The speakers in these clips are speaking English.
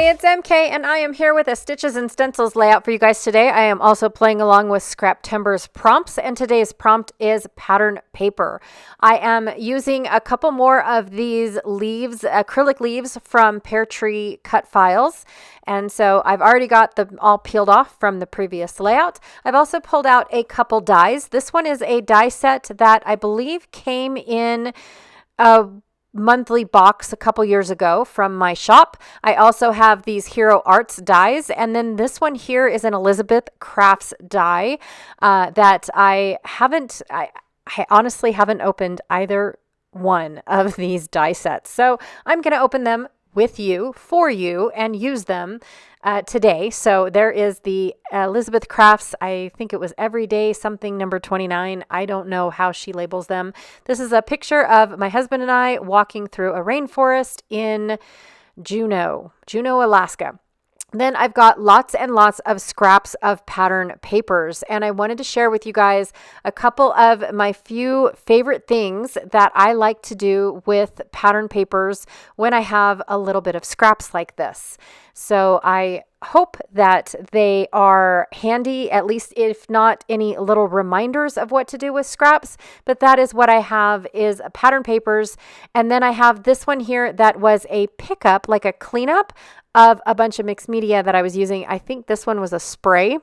Hey, it's MK, and I am here with a Stitches and Stencils layout for you guys today. I am also playing along with Scraptember's prompts, and today's prompt is pattern paper. I am using a couple more of these leaves, acrylic leaves from Pear Tree cut files, and so I've already got them all peeled off from the previous layout. I've also pulled out a couple dies. This one is a die set that I believe came in a monthly box a couple years ago from my shop. I also have these Hero Arts dies, and then this one here is an Elizabeth Crafts die that I honestly haven't opened either one of these die sets. So I'm going to open them with you, for you, and use them today. So there is the Elizabeth Crafts, I think it was Everyday something number 29. I don't know how she labels them. This is a picture of my husband and I walking through a rainforest in Juneau, Alaska. Then I've got lots and lots of scraps of pattern papers, and I wanted to share with you guys a couple of my few favorite things that I like to do with pattern papers when I have a little bit of scraps like this. So I hope that they are handy, at least if not any little reminders of what to do with scraps, but that is what I have is pattern papers. And then I have this one here that was a pickup, like a cleanup of a bunch of mixed media that I was using. I think this one was a spray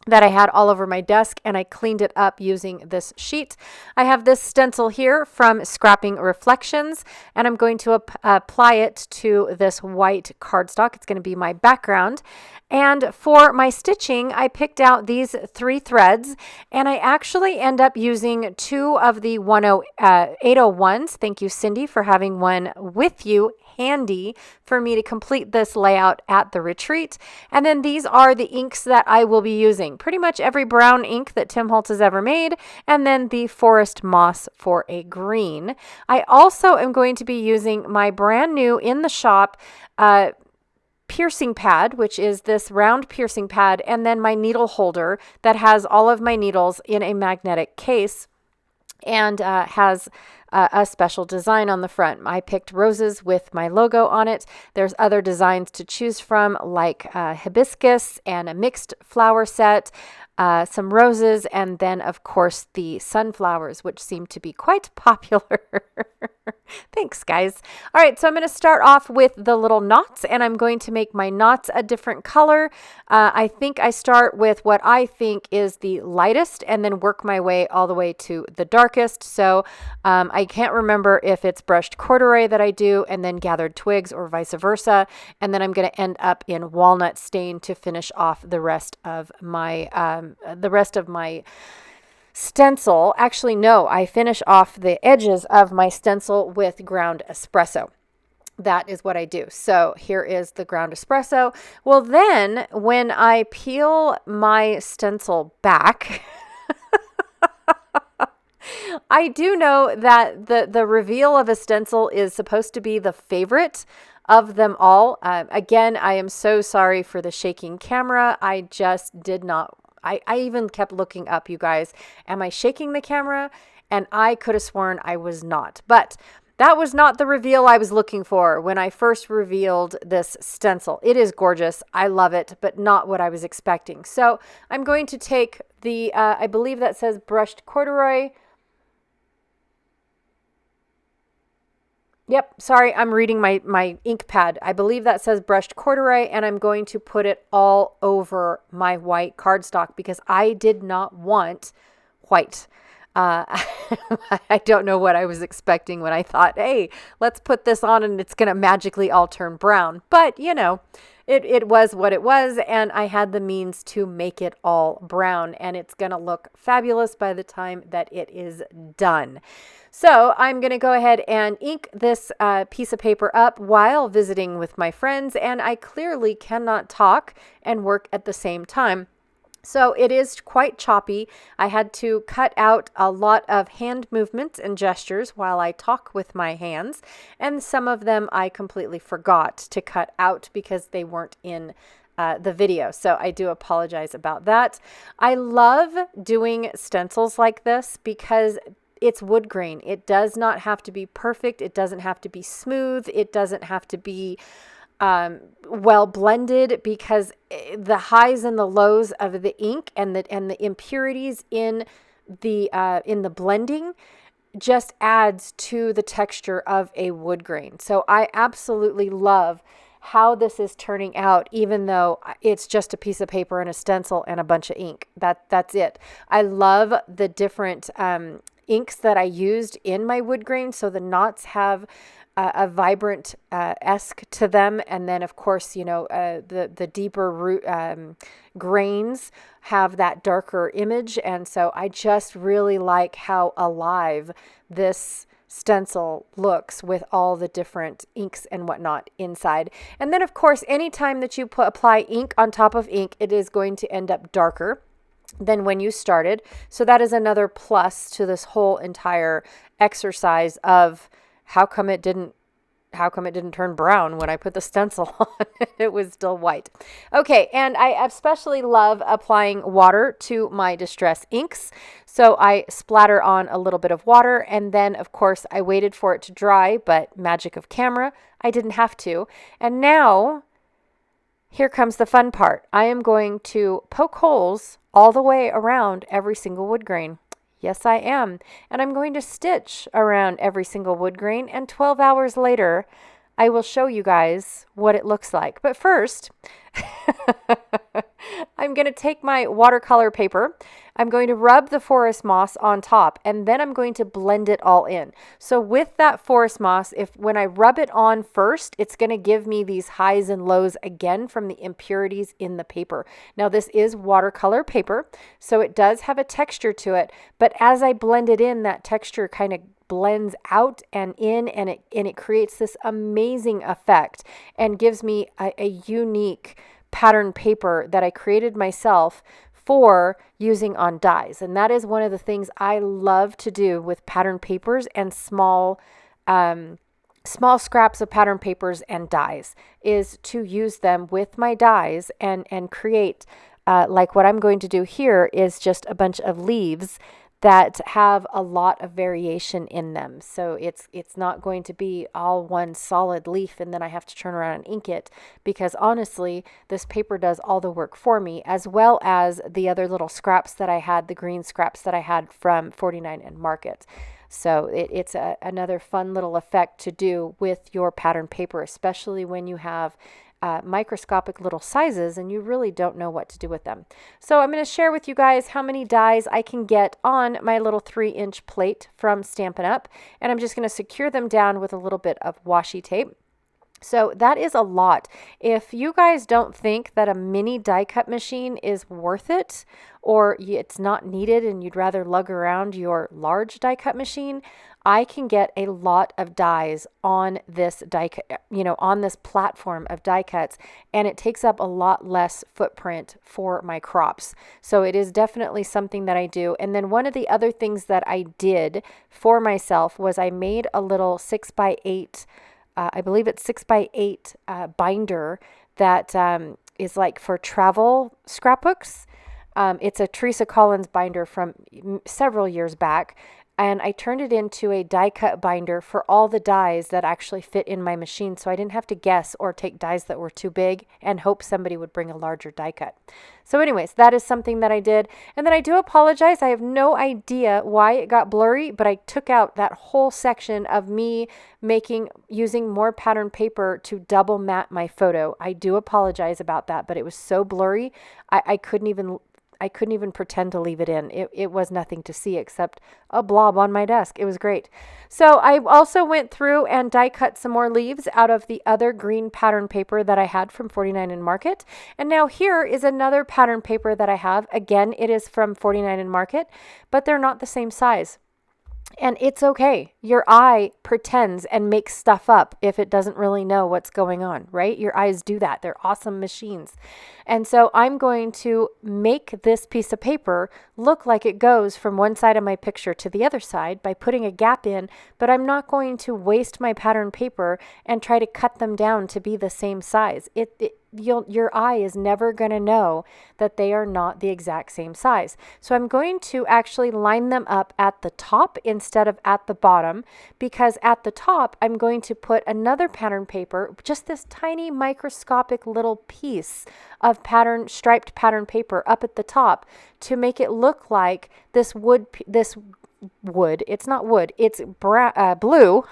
that I had all over my desk, and I cleaned it up using this sheet. I have this stencil here from Scrapping Reflections, and I'm going to apply it to this white cardstock. It's going to be my background. And for my stitching, I picked out these 3 threads, and I actually end up using 2 of the 801s. Thank you, Cindy, for having one with you handy for me to complete this layout at the retreat. And then these are the inks that I will be using. Pretty much every brown ink that Tim Holtz has ever made, and then the Forest Moss for a green. I also am going to be using my brand new in the shop piercing pad, which is this round piercing pad, and then my needle holder that has all of my needles in a magnetic case and has a special design on the front. I picked roses with my logo on it. There's other designs to choose from, like hibiscus and a mixed flower set, some roses, and then of course the sunflowers, which seem to be quite popular. Thanks, guys. All right, so I'm going to start off with the little knots, and I'm going to make my knots a different color. I think I start with what I think is the lightest and then work my way all the way to the darkest. So I can't remember if it's brushed corduroy that I do and then gathered twigs or vice versa. And then I'm going to end up in walnut stain to finish off the rest of my stencil. Actually, no, I finish off the edges of my stencil with ground espresso. That is what I do. So here is the ground espresso. Well, then when I peel my stencil back, I do know that the reveal of a stencil is supposed to be the favorite of them all. Again, I am so sorry for the shaking camera. I just did not. I even kept looking up, you guys. Am I shaking the camera? And I could have sworn I was not. But that was not the reveal I was looking for when I first revealed this stencil. It is gorgeous. I love it, but not what I was expecting. So I'm going to take the, I believe that says brushed corduroy. Yep, sorry, I'm reading my ink pad. I believe that says brushed corduroy, and I'm going to put it all over my white cardstock because I did not want white. I don't know what I was expecting when I thought, hey, let's put this on and it's going to magically all turn brown. But, you know, it was what it was, and I had the means to make it all brown, and it's going to look fabulous by the time that it is done. So I'm going to go ahead and ink this piece of paper up while visiting with my friends, and I clearly cannot talk and work at the same time. So it is quite choppy. I had to cut out a lot of hand movements and gestures while I talk with my hands, and some of them I completely forgot to cut out because they weren't in the video. So I do apologize about that. I love doing stencils like this because it's wood grain. It does not have to be perfect. It doesn't have to be smooth. It doesn't have to be well blended, because the highs and the lows of the ink and the impurities in the blending just adds to the texture of a wood grain. So I absolutely love how this is turning out, even though it's just a piece of paper and a stencil and a bunch of ink. That's it. I love the different inks that I used in my wood grain. So the knots have a vibrant esque to them, and then of course, you know, the deeper root grains have that darker image. And so I just really like how alive this stencil looks with all the different inks and whatnot inside. And then of course, anytime that you apply ink on top of ink, it is going to end up darker than when you started. So that is another plus to this whole entire exercise of how come it didn't turn brown when I put the stencil on? It was still white. Okay, and I especially love applying water to my distress inks. So I splatter on a little bit of water, and then of course I waited for it to dry, but magic of camera, I didn't have to. And now here comes the fun part. I am going to poke holes all the way around every single wood grain. Yes, I am. And I'm going to stitch around every single wood grain, and 12 hours later, I will show you guys what it looks like. But first, I'm going to take my watercolor paper. I'm going to rub the forest moss on top, and then I'm going to blend it all in. So with that forest moss, when I rub it on first, it's going to give me these highs and lows again from the impurities in the paper. Now this is watercolor paper, so it does have a texture to it, but as I blend it in, that texture kind of blends out and in, and it creates this amazing effect and gives me a unique pattern paper that I created myself for using on dies. And that is one of the things I love to do with pattern papers and small scraps of pattern papers and dies, is to use them with my dies and create like what I'm going to do here is just a bunch of leaves that have a lot of variation in them. So it's not going to be all one solid leaf and then I have to turn around and ink it, because honestly, this paper does all the work for me, as well as the other little scraps that I had, the green scraps that I had from 49 and Market. So it's another fun little effect to do with your pattern paper, especially when you have microscopic little sizes and you really don't know what to do with them. So I'm going to share with you guys how many dies I can get on my little 3-inch plate from Stampin' Up, and I'm just going to secure them down with a little bit of washi tape. So that is a lot. If you guys don't think that a mini die cut machine is worth it, or it's not needed and you'd rather lug around your large die cut machine, I can get a lot of dies on this die cut, on this platform of die cuts, and it takes up a lot less footprint for my crops. So it is definitely something that I do. And then one of the other things that I did for myself was I made a little 6x8 I believe it's 6x8 binder that is like for travel scrapbooks. It's a Teresa Collins binder from several years back, and I turned it into a die cut binder for all the dies that actually fit in my machine, so I didn't have to guess or take dies that were too big and hope somebody would bring a larger die cut. So anyways, that is something that I did. And then I do apologize. I have no idea why it got blurry, but I took out that whole section of me using more pattern paper to double matte my photo. I do apologize about that, but it was so blurry. I couldn't even pretend to leave it in. It was nothing to see except a blob on my desk. It was great. So I also went through and die cut some more leaves out of the other green pattern paper that I had from 49 and Market. And now here is another pattern paper that I have. Again, it is from 49 and Market, but they're not the same size. And it's okay. Your eye pretends and makes stuff up if it doesn't really know what's going on, right? Your eyes do that. They're awesome machines. And so I'm going to make this piece of paper look like it goes from one side of my picture to the other side by putting a gap in, but I'm not going to waste my pattern paper and try to cut them down to be the same size. Your eye is never going to know that they are not the exact same size. So I'm going to actually line them up at the top instead of at the bottom. bottom because at the top, I'm going to put another pattern paper, just this tiny microscopic little piece of striped pattern paper up at the top to make it look like this wood, it's not wood, it's blue.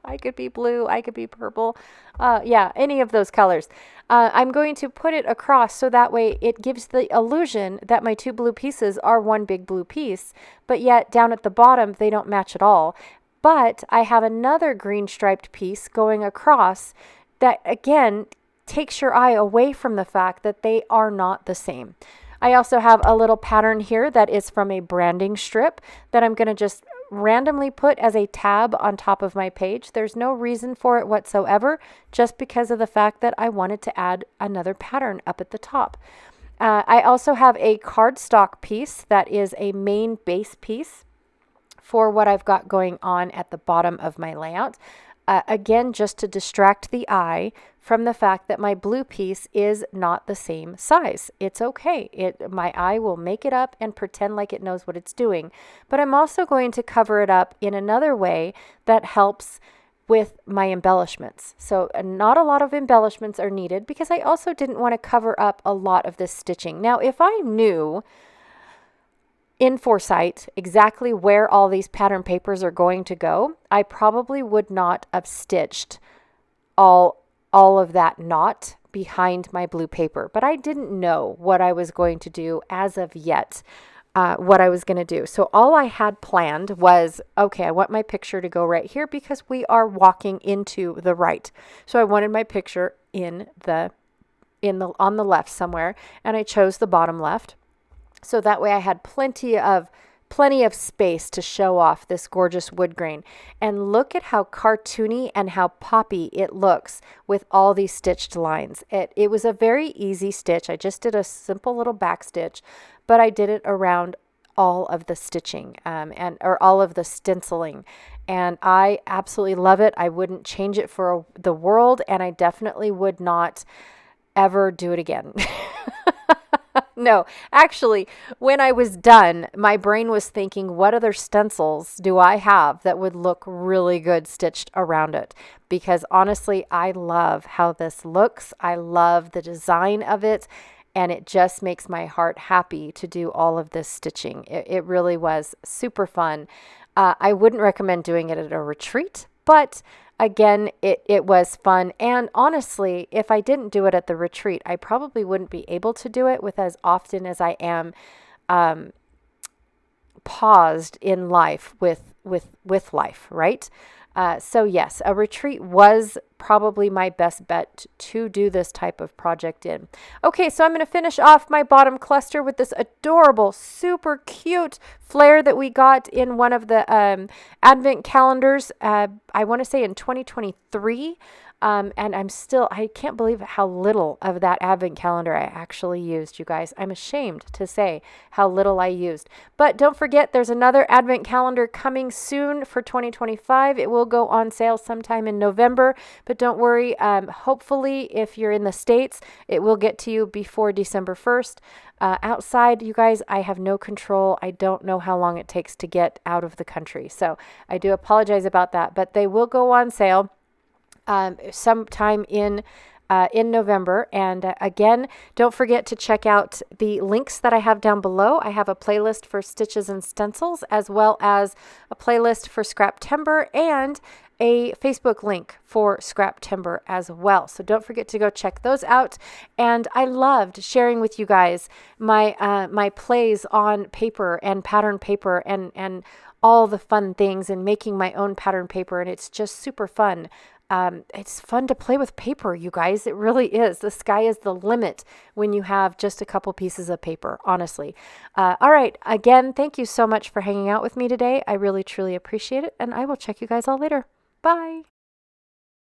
I could be blue, I could be purple. Yeah, any of those colors. I'm going to put it across so that way it gives the illusion that my two blue pieces are one big blue piece, but yet down at the bottom, they don't match at all. But I have another green striped piece going across that, again, takes your eye away from the fact that they are not the same. I also have a little pattern here that is from a branding strip that I'm going to just randomly put as a tab on top of my page. There's no reason for it whatsoever, just because of the fact that I wanted to add another pattern up at the top. I also have a cardstock piece that is a main base piece for what I've got going on at the bottom of my layout. Again, just to distract the eye from the fact that my blue piece is not the same size. It's okay. My eye will make it up and pretend like it knows what it's doing. But I'm also going to cover it up in another way that helps with my embellishments. So not a lot of embellishments are needed because I also didn't want to cover up a lot of this stitching. Now, if I knew in foresight exactly where all these pattern papers are going to go, I probably would not have stitched all of that knot behind my blue paper. But I didn't know what I was going to do as of yet, what I was going to do. So all I had planned was, okay, I want my picture to go right here because we are walking into the right. So I wanted my picture on the left somewhere, and I chose the bottom left. So that way I had plenty of space to show off this gorgeous wood grain. And look at how cartoony and how poppy it looks with all these stitched lines. It was a very easy stitch. I just did a simple little back stitch, but I did it around all of the stitching or all of the stenciling. And I absolutely love it. I wouldn't change it for the world, and I definitely would not ever do it again. No, actually, when I was done, my brain was thinking, what other stencils do I have that would look really good stitched around it? Because honestly, I love how this looks. I love the design of it, and it just makes my heart happy to do all of this stitching. It really was super fun. I wouldn't recommend doing it at a retreat, but again, it was fun. And honestly, if I didn't do it at the retreat, I probably wouldn't be able to do it with as often as I am paused in life with life, right? So yes, a retreat was probably my best bet to do this type of project in. Okay, so I'm going to finish off my bottom cluster with this adorable, super cute flare that we got in one of the advent calendars, I want to say in 2023. And I can't believe how little of that advent calendar I actually used, you guys. I'm ashamed to say how little I used. But don't forget, there's another advent calendar coming soon for 2025. It will go on sale sometime in November, but don't worry. Hopefully, if you're in the States, it will get to you before December 1st. Outside, you guys, I have no control. I don't know how long it takes to get out of the country. So I do apologize about that, but they will go on sale sometime in November. And again, don't forget to check out the links that I have down below. I have a playlist for Stitches and Stencils, as well as a playlist for Scraptember and a Facebook link for Scraptember as well. So don't forget to go check those out. And I loved sharing with you guys my plays on paper and pattern paper and all the fun things and making my own pattern paper. And it's just super fun. It's fun to play with paper, you guys. It really is. The sky is the limit when you have just a couple pieces of paper, honestly. All right. Again, thank you so much for hanging out with me today. I really, truly appreciate it. And I will check you guys all later. Bye.